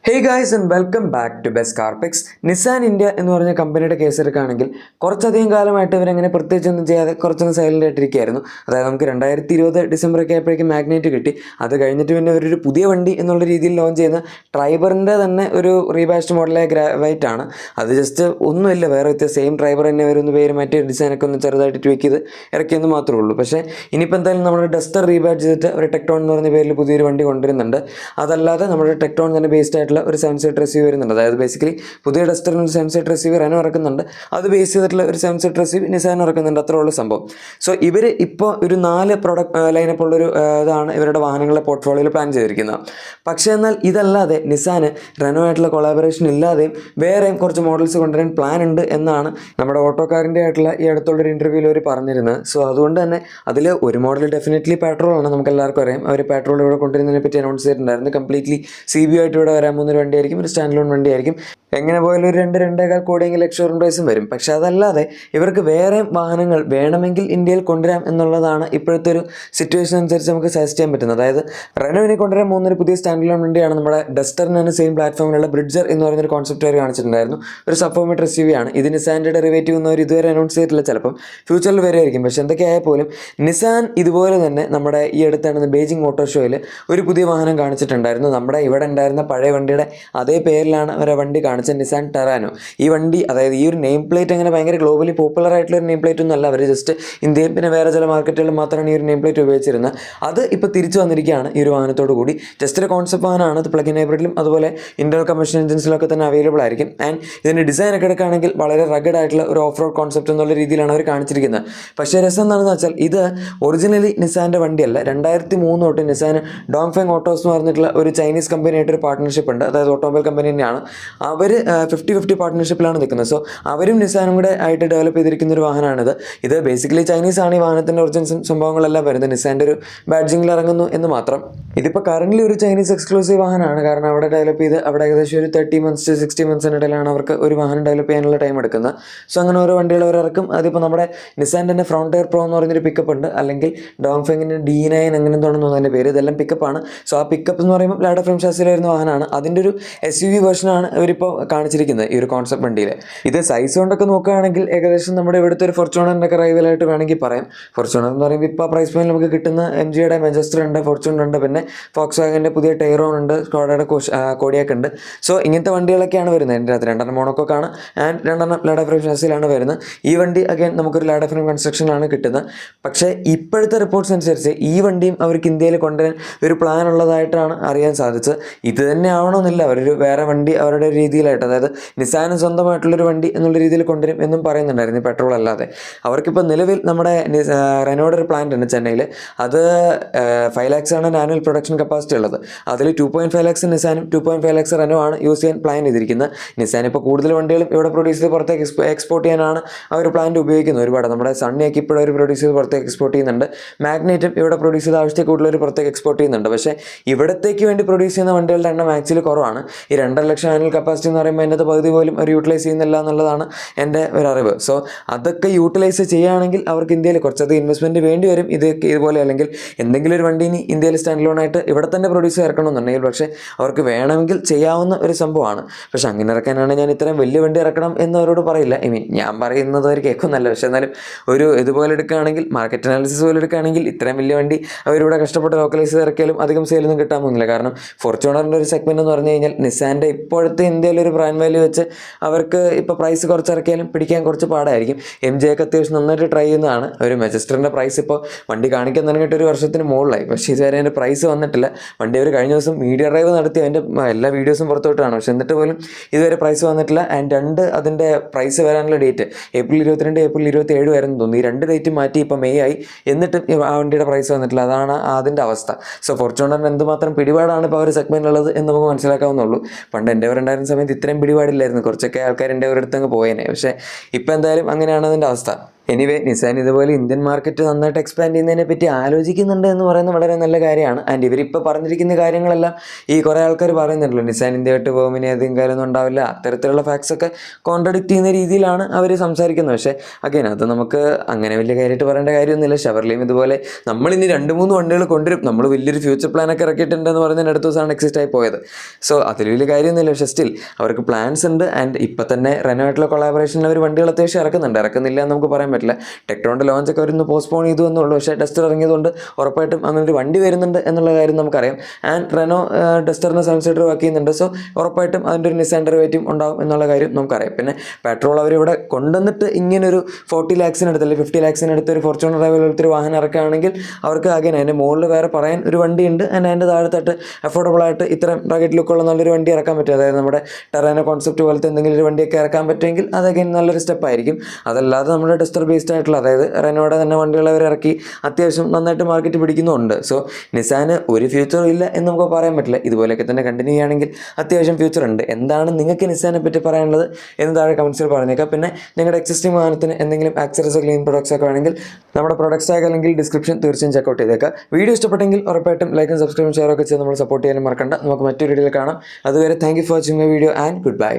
Hey guys and welcome back to best car picks. Nissan India എന്ന് പറഞ്ഞ കമ്പനിയുടെ case എടുക്കുകയാണെങ്കിൽ കുറച്ചധികം കാലമായിട്ട് ഇവരങ്ങനെ പ്രത്യേകിച്ചൊന്നും ചെയ്യാതെ കുറച്ചൊന്ന് സൈലൻ്റ് ആയിട്ടിരിക്കുകയായിരുന്നു. അതായത് നമുക്ക് 2020 ഡിസംബറൊക്കെ ആയപ്പോഴേക്കും മാഗ്നേറ്റ് കിട്ടി. അത് കഴിഞ്ഞിട്ട് പിന്നെ ഒരു പുതിയ വണ്ടി എന്നുള്ള രീതിയിൽ ലോഞ്ച് ചെയ്യുന്ന ട്രൈബറിൻ്റെ തന്നെ ഒരു റീബാസ്റ്റ് മോഡലായ ഗ്രാവൈറ്റ് ആണ്. അത് ജസ്റ്റ് ഒന്നുമില്ല, വേറെ വ്യത്യാസം സെയിം ഡ്രൈവർ തന്നെ വരുന്ന പേര് മാറ്റി ഡിസൈനൊക്കെ ഒന്ന് ചെറുതായിട്ട് ട്വീക്ക് ചെയ്ത് ഇറക്കിയെന്ന് മാത്രമേ ഉള്ളൂ. പക്ഷേ ഇനിയിപ്പോൾ എന്തായാലും നമ്മുടെ ഡസ്റ്റർ റീബാറ്റ് ചെയ്തിട്ട് ഒരു ടെക്ടോൺ എന്ന് പറഞ്ഞ പേരിൽ പുതിയൊരു വണ്ടി കൊണ്ടുവരുന്നുണ്ട്. അതല്ലാതെ നമ്മുടെ ടെക്ടോൺ തന്നെ ബേസ്ഡ് ആയിട്ടുള്ള ഒരു 7 സീറ്റർ SUV വരുന്നുണ്ട്. അതായത് ബേസിക്കലി പുതിയ ഡസ്റ്ററിന് ഒരു 7 സീറ്റർ SUV റെനോ ഇറക്കുന്നുണ്ട്. അത് ബേസ് ചെയ്തിട്ടുള്ള ഒരു 7 സീറ്റർ SUV നിസാൻ ഇറക്കുന്നുണ്ട്. അത്ര ഉള്ള സംഭവം. സോ ഇവർ ഇപ്പോൾ ഒരു 4 പ്രൊഡക്റ്റ് ലൈനപ്പ് ഉള്ളൊരു ഇതാണ് ഇവരുടെ വാഹനങ്ങളെ പോർട്ട്ഫോളിയോയിൽ പ്ലാൻ ചെയ്തിരിക്കുന്നത്. പക്ഷേ എന്നാൽ ഇതല്ലാതെ നിസാന് റെനോ ആയിട്ടുള്ള കൊളാബറേഷൻ ഇല്ലാതെയും വേറെയും കുറച്ച് മോഡൽസ് കൊണ്ടുവരാൻ പ്ലാൻ ഉണ്ട് എന്നാണ് നമ്മുടെ ഓട്ടോക്കാരൻ്റെ ആയിട്ടുള്ള ഈ അടുത്തുള്ളൊരു ഇൻ്റർവ്യൂവിൽ അവർ പറഞ്ഞിരുന്നത്. സോ അതുകൊണ്ട് തന്നെ അതിൽ ഒരു മോഡൽ ഡെഫിനറ്റ്ലി പെട്രോൾ ആണ്. നമുക്ക് എല്ലാവർക്കും അറിയാം അവർ പെട്രോൾ ഇവിടെ കൊണ്ടുവരുന്നതിനെ പറ്റി അനൗൺസ് ചെയ്തിട്ടുണ്ടായിരുന്നു. കംപ്ലീറ്റ്ലി CB ആയിട്ട് ഇവിടെ വരാൻ പോകുന്നൊരു വണ്ടിയായിരിക്കും, ഒരു സ്റ്റാൻഡ് ലോൺ വണ്ടിയായിരിക്കും. എങ്ങനെ പോയാലും ഒരു 2-2.25 കോടിയെങ്കിലും എക്സ്ഷോറൂം പ്രൈസും വരും. പക്ഷേ അതല്ലാതെ ഇവർക്ക് വേറെ വാഹനങ്ങൾ വേണമെങ്കിൽ ഇന്ത്യയിൽ കൊണ്ടുവരാം എന്നുള്ളതാണ് ഇപ്പോഴത്തെ ഒരു സിറ്റുവേഷൻ അനുസരിച്ച് നമുക്ക് സജസ്റ്റ് ചെയ്യാൻ പറ്റുന്നത്. അതായത് റെനോവിനെ കൊണ്ടുവരാൻ പോകുന്നൊരു പുതിയ സ്റ്റാൻഡ് ലോൺ വണ്ടിയാണ് നമ്മുടെ ഡസ്റ്ററിന് തന്നെ സെയിം പ്ലാറ്റ്ഫോമിലുള്ള ബ്രിഡ്ജർ എന്ന് പറയുന്നൊരു കോൺസെപ്റ്റ് അവർ കാണിച്ചിട്ടുണ്ടായിരുന്നു. ഒരു സബ്ഫോമീറ്റർ SUV ആണ് ഇത്. നിസാൻ്റെ ഡെറിവേറ്റീവ് എന്നവർ ഇതുവരെ അനൗൺസ് ചെയ്തിട്ടില്ല. ചിലപ്പം ഫ്യൂച്ചറിൽ വരെയായിരിക്കും. പക്ഷേ എന്തൊക്കെയായാൽ പോലും നിസാൻ ഇതുപോലെ തന്നെ നമ്മുടെ ഈ അടുത്താണ് ബീജിംഗ് മോട്ടോർ ഷോയിൽ ഒരു പുതിയ വാഹനം കാണിച്ചിട്ടുണ്ടായിരുന്നു. നമ്മുടെ ഇവിടെ ഉണ്ടായിരുന്ന പഴയ വണ്ടിയുടെ അതേ പേരിലാണ് അവരെ വണ്ടി കാണിച്ചത്, നിസാൻ ടെറാനോ. ഈ വണ്ടി അതായത് ഈ ഒരു നെയിം പ്ലേറ്റ് അങ്ങനെ ഭയങ്കര ഗ്ലോബലി പോപ്പുലർ ആയിട്ടുള്ള ഒരു നെയിം പ്ലേറ്റ് ഒന്നും അല്ല. അവർ ജസ്റ്റ് ഇന്ത്യയിൽ പിന്നെ വേറെ ചില മാർക്കറ്റുകളിൽ മാത്രമാണ് ഈ ഒരു നെയിം പ്ലേറ്റ് ഉപയോഗിച്ചിരുന്നത്. അത് ഇപ്പോൾ തിരിച്ചു വന്നിരിക്കുകയാണ് ഈ ഒരു വാഹനത്തോടു കൂടി. ജസ്റ്റ് ഒരു കോൺസെപ്റ്റ് വാഹനമാണ്. അത് പ്ലഗ് ഇൻ ഹൈബ്രിഡിലും അതുപോലെ ഇന്റർണൽ കമ്പഷൻ എഞ്ചിൻസിലൊക്കെ തന്നെ അവൈലബിൾ ആയിരിക്കും. ആൻഡ് ഇതിൻ്റെ ഡിസൈൻ ഒക്കെ എടുക്കുകയാണെങ്കിൽ വളരെ റഗഡ് ആയിട്ടുള്ള ഒരു ഓഫ് റോഡ് കോൺസെപ്റ്റ് എന്നുള്ള രീതിയിലാണ് അവർ കാണിച്ചിരിക്കുന്നത്. പക്ഷേ രസം എന്താണെന്ന് വെച്ചാൽ ഇത് ഒറിജിനലി നിസാൻ്റെ വണ്ടിയല്ല. 2003 തൊട്ട് നിസാൻ ഡോങ്ഫെങ് ഓട്ടോസ് എന്ന് പറഞ്ഞിട്ടുള്ള ഒരു ചൈനീസ് കമ്പനിയായിട്ടൊരു പാർട്ട്ണർഷിപ്പ് ഉണ്ട്. അതായത് ഓട്ടോമൊബൈൽ കമ്പനി തന്നെയാണ്. അവർ 50-50 പാർട്ട്ണർഷിപ്പിലാണ് നിൽക്കുന്നത്. സോ അവരും നിസാനും കൂടെ ആയിട്ട് ഡെവലപ്പ് ചെയ്തിരിക്കുന്ന ഒരു വാഹനമാണിത്. ഇത് ബേസിക്കലി ചൈനീസ് ആണ് ഈ വാഹനത്തിൻ്റെ ഒറിജിൻസും സംഭവങ്ങളെല്ലാം വരുന്നത്. നിസാൻ്റെ ഒരു ബാഡ്ജിങ്ങിൽ ഇറങ്ങുന്നു എന്ന് മാത്രം. ഇതിപ്പോൾ കറൻ്റ് ഒരു ചൈനീസ് എക്സ്ക്ലൂസീവ് വാഹനമാണ്. കാരണം അവിടെ ഡെവലപ്പ് ചെയ്ത് അവിടെ ഏകദേശം ഒരു 30 months to 60 months ഇടയിലാണ് അവർക്ക് ഒരു വാഹനം ഡെവലപ്പ് ചെയ്യാനുള്ള ടൈം എടുക്കുന്നത്. സോ അങ്ങനെ ഓരോ വണ്ടികൾ അവർ ഇറക്കും. അതിപ്പോൾ നമ്മുടെ നിസാൻ്റെ തന്നെ ഫ്രോണ്ടിയർ പ്രോ എന്ന് പറയുന്നൊരു പിക്കപ്പ് ഉണ്ട്, അല്ലെങ്കിൽ ഡോങ്ഫെങ്ങിൻ്റെ D9 അങ്ങനെ തോന്നുന്നു അതിൻ്റെ പേര്. ഇതെല്ലാം പിക്കപ്പാണ്. സോ ആ പിക്കപ്പ് എന്ന് പറയുമ്പോൾ ലാഡർ ഫ്രെയിം ഷാസിൽ വരുന്ന വാഹനമാണ്. അതിൻ്റെ ഒരു SUV വേർഷനാണ് ഇവരിപ്പോൾ കാണിച്ചിരിക്കുന്നത് ഈ ഒരു കോൺസെപ്റ്റ് വണ്ടിയിൽ. ഇത് സൈസ് കൊണ്ടൊക്കെ നോക്കുകയാണെങ്കിൽ ഏകദേശം നമ്മുടെ ഇവിടുത്തെ ഒരു ഫോർച്യൂണറിൻ്റെ ഒക്കെ റൈവലായിട്ട് വേണമെങ്കിൽ പറയാം. ഫോർച്യൂണർ എന്ന് പറയുമ്പോൾ ഇപ്പോൾ പ്രൈസ് പോയിന്റ് നമുക്ക് കിട്ടുന്ന MGയുടെ മെജസ്റ്റർ ഉണ്ട്, ഫോർച്യൂണർ ഉണ്ട്, പിന്നെ ഫോക്സ് വാഗൻ്റെ പുതിയ ടൈറോൺ ഉണ്ട്, സ്കോഡയുടെ കോഡിയാക്ക് ഉണ്ട്. സോ ഇങ്ങനത്തെ വണ്ടികളൊക്കെയാണ് വരുന്നത്. എൻ്റെ അകത്ത് 2 മോണോക്കോക്കാണ് ആൻഡ് 2 ലാഡർ ഫ്രെയിം ഷാസിലാണ് വരുന്നത്. ഈ വണ്ടി അഗൈൻ നമുക്കൊരു ലാഡർ ഫ്രെയിം കൺസ്ട്രക്ഷനിലാണ് കിട്ടുന്നത്. പക്ഷേ ഇപ്പോഴത്തെ റിപ്പോർട്ട്സ് അനുസരിച്ച് ഈ വണ്ടിയും അവർക്ക് ഇന്ത്യയിൽ കൊണ്ടുവരാൻ ഒരു പ്ലാൻ ഉള്ളതായിട്ടാണ് അറിയാൻ സാധിച്ചത്. ഇത് തന്നെ ആവണമെന്നില്ല, അവരൊരു വേറെ വണ്ടി അവരുടെ രീതിയിലായിട്ട്, അതായത് നിസാന് സ്വന്തമായിട്ടുള്ളൊരു വണ്ടി എന്നുള്ള രീതിയിൽ കൊണ്ടുവരും എന്നും പറയുന്നുണ്ടായിരുന്നു പെട്രോൾ അല്ലാതെ. അവർക്കിപ്പോൾ നിലവിൽ നമ്മുടെ റെനോയുടെ ഒരു പ്ലാന്റ് ഉണ്ട് ചെന്നൈയിൽ. അത് 5 lakhs ആണ് ആനുവൽ പ്രൊഡക്ഷൻ കപ്പാസിറ്റി ഉള്ളത്. അതിൽ 2.5 lakhs നിസാനും 2.5 lakhs റെനോ ആണ് യൂസ് ചെയ്യാൻ പ്ലാൻ ചെയ്തിരിക്കുന്നത്. നിസാൻ ഇപ്പോൾ കൂടുതൽ വണ്ടികളും ഇവിടെ പ്രൊഡ്യൂസ് ചെയ്ത് പുറത്തേക്ക് എക്സ്പോർട്ട് ചെയ്യാനാണ് അവർ പ്ലാന്റ് ഉപയോഗിക്കുന്നത്. ഒരുപാട് നമ്മുടെ സണ്ണിയൊക്കെ ഇപ്പോൾ അവർ പ്രൊഡ്യൂസ് ചെയ്ത് പുറത്തേക്ക് എക്സ്പോർട്ട് ചെയ്യുന്നുണ്ട്. മാഗ്നേറ്റും ഇവിടെ പ്രൊഡ്യൂസ് ചെയ്ത് ആവശ്യത്തിൽ കൂടുതൽ പുറത്തേക്ക് എക്സ്പോർട്ട് ചെയ്യുന്നുണ്ട്. പക്ഷേ ഇവിടത്തേക്ക് വേണ്ടി പ്രൊഡ്യൂസ് ചെയ്യുന്ന വണ്ടികളുടെ എണ്ണം ആക്ച്വലി കുറവാണ്. ഈ 2.5 ലക്ഷം ആനുവൽ കപ്പാസിറ്റി എന്ന് പറയുമ്പോൾ അതിൻ്റെ പകുതി പോലും അവർ യൂട്ടിലൈസ് ചെയ്യുന്നില്ല എന്നുള്ളതാണ് എൻ്റെ ഒരു അറിവ്. സോ അതൊക്കെ യൂട്ടിലൈസ് ചെയ്യുകയാണെങ്കിൽ അവർക്ക് ഇന്ത്യയിൽ കുറച്ചധികം ഇൻവെസ്റ്റ്മെൻറ്റ് വേണ്ടി വരും. ഇതുപോലെ അല്ലെങ്കിൽ എന്തെങ്കിലും ഒരു വണ്ടീന് ഇന്ത്യയിൽ സ്റ്റാൻഡ് ലോൺ ആയിട്ട് ഇവിടെ തന്നെ പ്രൊഡ്യൂസ് ചെയ്ത് ഇറക്കണമെന്നുണ്ടെങ്കിൽ പക്ഷേ അവർക്ക് വേണമെങ്കിൽ ചെയ്യാവുന്ന ഒരു സംഭവമാണ്. പക്ഷേ അങ്ങനെ ഇറക്കാനാണ് ഞാൻ ഇത്രയും വലിയ വണ്ടി ഇറക്കണം എന്നവരോട് പറയില്ല. ഞാൻ പറയുന്നത് അവർ കേൾക്കുന്നല്ല. പക്ഷേ എന്നാലും ഒരു ഇതുപോലെ എടുക്കുകയാണെങ്കിൽ, മാർക്കറ്റ് അനാലിസിസ് പോലെ എടുക്കുകയാണെങ്കിൽ, ഇത്രയും വലിയ വണ്ടി അവരിവിടെ കഷ്ടപ്പെട്ട് ലോക്കലൈസ് ചെയ്ത് ഇറക്കിയാലും അധികം സെയിലൊന്നും കിട്ടാൻ പോകുന്നില്ല. കാരണം ഫോർച്യൂണറിൻ്റെ ഒരു സെഗ്മെൻറ്റ് എന്ന് പറഞ്ഞു കഴിഞ്ഞാൽ നിസാൻ്റെ ഇപ്പോഴത്തെ ഇന്ത്യയിലൊരു ബ്രാൻഡ് വാല്യൂ വെച്ച് അവർക്ക് ഇപ്പോൾ പ്രൈസ് കുറച്ച് ഇറക്കിയാലും പിടിക്കാൻ കുറച്ച് പാടായിരിക്കും. MG ഒക്കെ അത്യാവശ്യം നന്നായിട്ട് ട്രൈ ചെയ്യുന്നതാണ്. ഒരു മെജസ്റ്ററിൻ്റെ പ്രൈസ് ഇപ്പോൾ വണ്ടി കാണിക്കാൻ തുടങ്ങിയിട്ട് ഒരു വർഷത്തിന് മുകളിലായി. പക്ഷേ ഇതുവരെ അതിൻ്റെ പ്രൈസ് വന്നിട്ടില്ല. വണ്ടി അവർ കഴിഞ്ഞ ദിവസം മീഡിയ ഡ്രൈവ് നടത്തി അതിൻ്റെ എല്ലാ വീഡിയോസും പുറത്തോട്ടാണ്. പക്ഷേ എന്നിട്ട് പോലും ഇതുവരെ പ്രൈസ് വന്നിട്ടില്ല. ആൻഡ് അതിൻ്റെ പ്രൈസ് വരാനുള്ള ഡേറ്റ് April 22, April 27 വരെ തോന്നുന്നു. ഈ 2 ഡേറ്റ് മാറ്റി ഇപ്പോൾ May ആയി. എന്നിട്ടും ആ വണ്ടിയുടെ പ്രൈസ് വന്നിട്ടില്ല. അതാണ് അതിൻ്റെ അവസ്ഥ. സോ ഫോർച്യൂണറിന് എന്തുമാത്രം പിടിപാടാണ് ഇപ്പോൾ ഒരു സെഗ്മെൻറ്റുള്ളത് എന്ന് നമുക്ക് മനസ്സിലാക്കാവുന്നുള്ളൂ. പണ്ട് എൻ്റെ ഉണ്ടായിരുന്ന സമയത്ത് ഇത്രയും പിടിപാടില്ലായിരുന്നു. കുറച്ചൊക്കെ ആൾക്കാർ എൻ്റെ അടുത്ത് അങ്ങ് പോയേനെ. പക്ഷേ ഇപ്പോൾ എന്തായാലും അങ്ങനെയാണ് അതിൻ്റെ അവസ്ഥ. എനിവേ നിസാൻ ഇതുപോലെ ഇന്ത്യൻ മാർക്കറ്റ് നന്നായിട്ട് എക്സ്പാൻഡ് ചെയ്യുന്നതിനെ പറ്റി ആലോചിക്കുന്നുണ്ട് എന്ന് പറയുന്നത് വളരെ നല്ല കാര്യമാണ്. ആൻഡ് ഇവരിപ്പോൾ പറഞ്ഞിരിക്കുന്ന കാര്യങ്ങളെല്ലാം ഈ കുറേ ആൾക്കാർ പറയുന്നുണ്ടല്ലോ നിസാൻ ഇന്ത്യ വിട്ട് പോകും, ഇനി അധികം കാര്യമൊന്നും ഉണ്ടാവില്ല, അത്തരത്തിലുള്ള ഫാക്ട്സ് ഒക്കെ കോൺട്രഡിക്റ്റ് ചെയ്യുന്ന രീതിയിലാണ് അവർ സംസാരിക്കുന്നത്. പക്ഷേ അഗൈൻ അത് നമുക്ക് അങ്ങനെ വലിയ കാര്യമായിട്ട് പറയേണ്ട കാര്യമൊന്നുമില്ല. ഷെവർലെയും ഇതുപോലെ നമ്മളിനി 2-3 വണ്ടികൾ കൊണ്ടുവരും, നമ്മൾ വലിയൊരു ഫ്യൂച്ചർ പ്ലാനൊക്കെ ഇറക്കിയിട്ടുണ്ടെന്ന് പറഞ്ഞാൽ അടുത്ത ദിവസമാണ് എക്സിസ്റ്റ് ആയി പോയത്. സോ അതിൽ വലിയ കാര്യമൊന്നുമില്ല. പക്ഷേ സ്റ്റിൽ അവർക്ക് പ്ലാൻസ് ഉണ്ട്. ആൻഡ് ഇപ്പം തന്നെ റെനോയായിട്ടുള്ള കൊളാബറേഷനിൽ അവർ വണ്ടികൾ അത്യാവശ്യം ഇറക്കുന്നില്ല എന്ന് നമുക്ക് പറയാൻ പറ്റില്ല. ടെക്ട്രോണിൻ്റെ ലോഞ്ചൊക്കെ അവരൊന്ന് പോസ്റ്റ്പോൺ ചെയ്തു എന്നുള്ളൂ. പക്ഷേ ഡസ്റ്റർ ഇറങ്ങിയതുകൊണ്ട് ഉറപ്പായിട്ടും അങ്ങനെ ഒരു വണ്ടി വരുന്നുണ്ട് എന്നുള്ള കാര്യം നമുക്കറിയാം. ആൻഡ് റെനോ ഡസ്റ്ററിന് 7 സീറ്റർ വർക്ക് ചെയ്യുന്നുണ്ട്. സോ ഉറപ്പായിട്ടും അതിൻ്റെ ഒരു നിസാൻ ഡെറിവേറ്റീവ് ഉണ്ടാവും എന്നുള്ള കാര്യം നമുക്കറിയാം. പിന്നെ പെട്രോൾ അവരിവിടെ കൊണ്ടുവന്നിട്ട് ഇങ്ങനൊരു 40 ലാക്സിന് അടുത്ത് അല്ലെങ്കിൽ 50 ലാക്സിന് അടുത്ത് ഒരു ഫോർച്യൂണർ പോലത്തെ വാഹനം ഇറക്കുകയാണെങ്കിൽ അവർക്ക് അഗൈൻ അതിൻ്റെ മുകളിൽ വേറെ പറയാൻ ഒരു വണ്ടിയുണ്ട്. ആൻഡ് അതിൻ്റെ താഴത്തായിട്ട് അഫോർഡബിൾ ആയിട്ട് ഇത്തരം റഗഡ് ലുക്കുള്ള നല്ലൊരു വണ്ടി ഇറക്കാൻ പറ്റും. അതായത് നമ്മുടെ ടെറാനോ കോൺസെപ്റ്റ് പോലത്തെ എന്തെങ്കിലും ഒരു വണ്ടിയൊക്കെ ഇറക്കാൻ പറ്റുമെങ്കിൽ അതൊക്കെ നല്ലൊരു സ്റ്റെപ്പ് ആയിരിക്കും. അതല്ലാതെ നമ്മുടെ ഡസ്റ്റർ ബേസ്ഡ് ആയിട്ടുള്ള അതായത് റെനോയുടെ തന്നെ വണ്ടികൾ അവർ ഇറക്കി അത്യാവശ്യം നന്നായിട്ട് മാർക്കറ്റ് പിടിക്കുന്നുണ്ട്. സോ നിസാന് ഒരു ഫ്യൂച്ചറും ഇല്ല എന്ന് നമുക്ക് പറയാൻ പറ്റില്ല. ഇതുപോലെയൊക്കെ തന്നെ കണ്ടിന്യൂ ചെയ്യുകയാണെങ്കിൽ അത്യാവശ്യം ഫ്യൂച്ചർ ഉണ്ട്. എന്താണ് നിങ്ങൾക്ക് നിസാനെ പറ്റി പറയാനുള്ളത് എന്ന് താഴെ കമൻസിൽ പറഞ്ഞേക്കാം. പിന്നെ നിങ്ങളുടെ എക്സിസ്റ്റിംഗ് വാഹനത്തിന് എന്തെങ്കിലും ആക്സറീസ് ക്ലീൻ പ്രൊഡക്ട്സ് ഒക്കെ വേണമെങ്കിൽ നമ്മുടെ പ്രൊഡക്ട്സ് ടാഗ് അല്ലെങ്കിൽ ഡിസ്ക്രിപ്ഷൻ തീർച്ചയായും ചെക്കൗട്ട് ചെയ്തേക്കാം. വീഡിയോ ഇഷ്ടപ്പെട്ടെങ്കിൽ ഉറപ്പായിട്ടും ലൈക്കും സബ്സ്ക്രൈബും ഷെയർ ഒക്കെ ചെയ്ത് നമ്മൾ സപ്പോർട്ട് ചെയ്യാനും മറക്കണ്ട. നമുക്ക് മറ്റൊരു വീഡിയോയിൽ കാണാം. അതുവരെ thank you for watching my video and good bye.